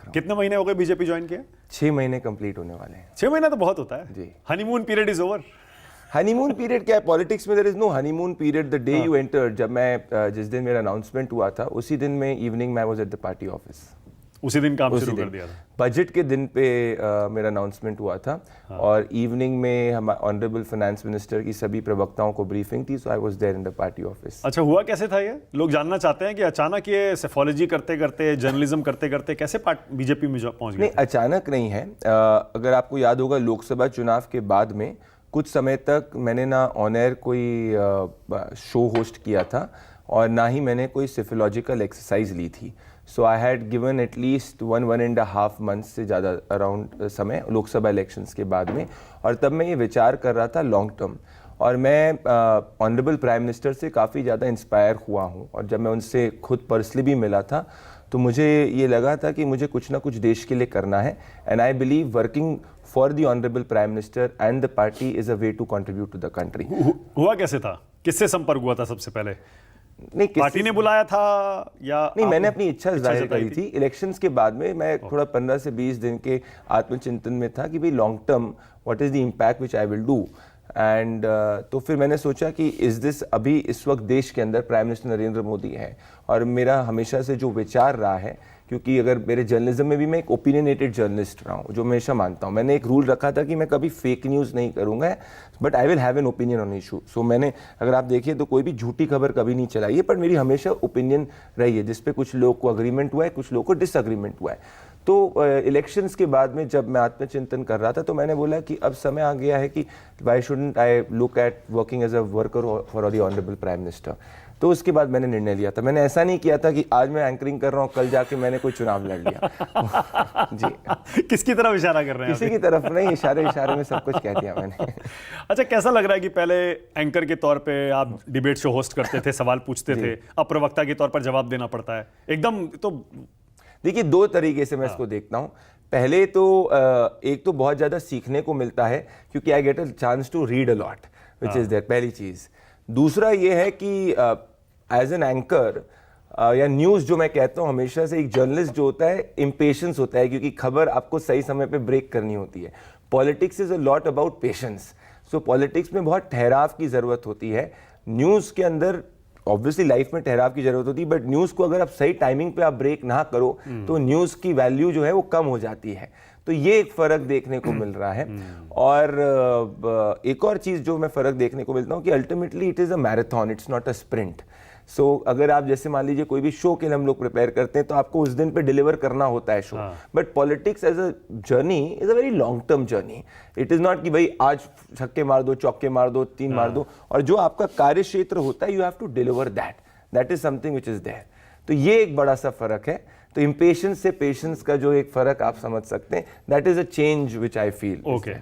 हूँ। कितने महीने हो गए बीजेपी ज्वाइन किया? 6 महीने कंप्लीट होने वाले हैं। 6 महीना तो बहुत होता है जी। Honeymoon period is over. Honeymoon period क्या है पॉलिटिक्स में? There is no honeymoon period. The day you enter, जब मैं जिस दिन मेरा अनाउंसमेंट हुआ था उसी दिन में इवनिंग में I was at the party office. उसी दिन काम उसी शुरू दिन कर दिया था। बजट के दिन पे मेरा अनाउंसमेंट हुआ था। और इवनिंग में हम ऑनरेबल फाइनेंस मिनिस्टर की सभी प्रवक्ताओं को ब्रीफिंग थी, so I was there in the party office. अच्छा, हुआ कैसे था ये? लोग जानना चाहते हैं कि अचानक ये सेफोलॉजी करते करते, जर्नलिज्म करते करते कैसे बीजेपी में पहुंच गए? नहीं, अचानक नहीं है। अगर आपको याद होगा लोकसभा चुनाव के बाद में कुछ समय तक मैंने ना ऑन एयर कोई शो होस्ट किया था और ना ही मैंने कोई सिफोलॉजिकल एक्सरसाइज ली थी। So I had given at least 1.5 months से ज़्यादा अराउंड समय लोकसभा इलेक्शंस के बाद में। और तब मैं ये विचार कर रहा था लॉन्ग टर्म। और मैं ऑनरेबल प्राइम मिनिस्टर से काफ़ी ज़्यादा इंस्पायर हुआ हूँ। और जब मैं उनसे खुद पर्सनली भी मिला था तो मुझे ये लगा था कि मुझे कुछ ना कुछ देश के लिए करना है। And I believe working for the honourable prime minister and the party is a way to contribute to the country. हुआ कैसे था? किससे संपर्क हुआ था सबसे पहले? नहीं, पार्टी ने बुलाया था या नहीं, मैंने अपनी इच्छा जाहिर जताई करी थी। इलेक्शंस के बाद में मैं थोड़ा 15 से 20 दिन के आत्मचिंतन में था कि भाई long term what is the impact which I will do. And तो फिर मैंने सोचा कि इस दिस अभी इस वक्त देश के अंदर प्राइम मिनिस्टर नरेंद्र मोदी है। और मेरा हमेशा से जो विचार रहा है, क्योंकि अगर मेरे जर्नलिज्म में भी मैं एक ओपिनियनेटेड जर्नलिस्ट रहा हूँ, जो मैं हमेशा मानता हूँ। मैंने एक रूल रखा था कि मैं कभी फेक न्यूज़ नहीं करूँगा, but I will have an opinion on issue. So मैंने, अगर आप देखिए तो कोई भी झूठी खबर कभी नहीं चलाई है, पर मेरी हमेशा ओपिनियन रही है जिस पे कुछ लोगों को अग्रीमेंट हुआ है, कुछ लोगों को डिसअग्रीमेंट हुआ है। तो इलेक्शंस के बाद में जब मैं आत्मचिंतन कर रहा था तो मैंने बोला कि अब समय आ गया है कि why shouldn't I look at working as a worker for the honourable prime minister. तो उसके बाद मैंने निर्णय लिया था। मैंने ऐसा नहीं किया था कि आज मैं एंकरिंग कर रहा हूँ, कल जाके मैंने कोई चुनाव लड़ लिया। जी। किसकी तरफ इशारा कर रहे हैं? किसी की तरफ नहीं, इशारे इशारे में सब कुछ कह दिया मैंने। अच्छा, कैसा लग रहा है कि पहले एंकर के तौर पे आप डिबेट शो होस्ट करते थे, सवाल पूछते थे, अब प्रवक्ता के तौर पर जवाब देना पड़ता है एकदम? तो देखिए, 2 तरीके से मैं इसको देखता हूँ। पहले तो एक तो बहुत ज़्यादा सीखने को मिलता है क्योंकि I get a chance to read a lot which is there, पहली चीज़। दूसरा ये है कि एज एन एंकर या न्यूज़ जो मैं कहता हूँ, हमेशा से एक जर्नलिस्ट जो होता है इम्पेशेंस होता है, क्योंकि खबर आपको सही समय पे ब्रेक करनी होती है। Politics is a lot about patience. So politics में बहुत ठहराव की ज़रूरत होती है। न्यूज़ के अंदर ऑब्वियसली लाइफ में ठहराव की जरूरत होती है, बट न्यूज़ को अगर आप सही टाइमिंग पे आप ब्रेक ना करो तो न्यूज़ की वैल्यू जो है वो कम हो जाती है। तो ये एक फ़र्क देखने को मिल रहा है। और एक और चीज़ जो मैं फ़र्क देखने को मिलता हूँ कि ultimately it is a marathon, it's not a sprint. So अगर आप जैसे मान लीजिए कोई भी शो के लिए हम लोग प्रिपेयर करते हैं तो आपको उस दिन पे डिलीवर करना होता है show. But politics as a journey is a very long term journey. It is not कि भाई आज छक्के मार दो, चौके मार दो, 3 मार दो। और जो आपका कार्य क्षेत्र होता है, you have to deliver that is something which is there. तो ये एक बड़ा सा फर्क है। तो इम्पेशेंस से पेशेंस का जो एक फर्क आप समझ सकते हैं, that is a change which I feel. Okay.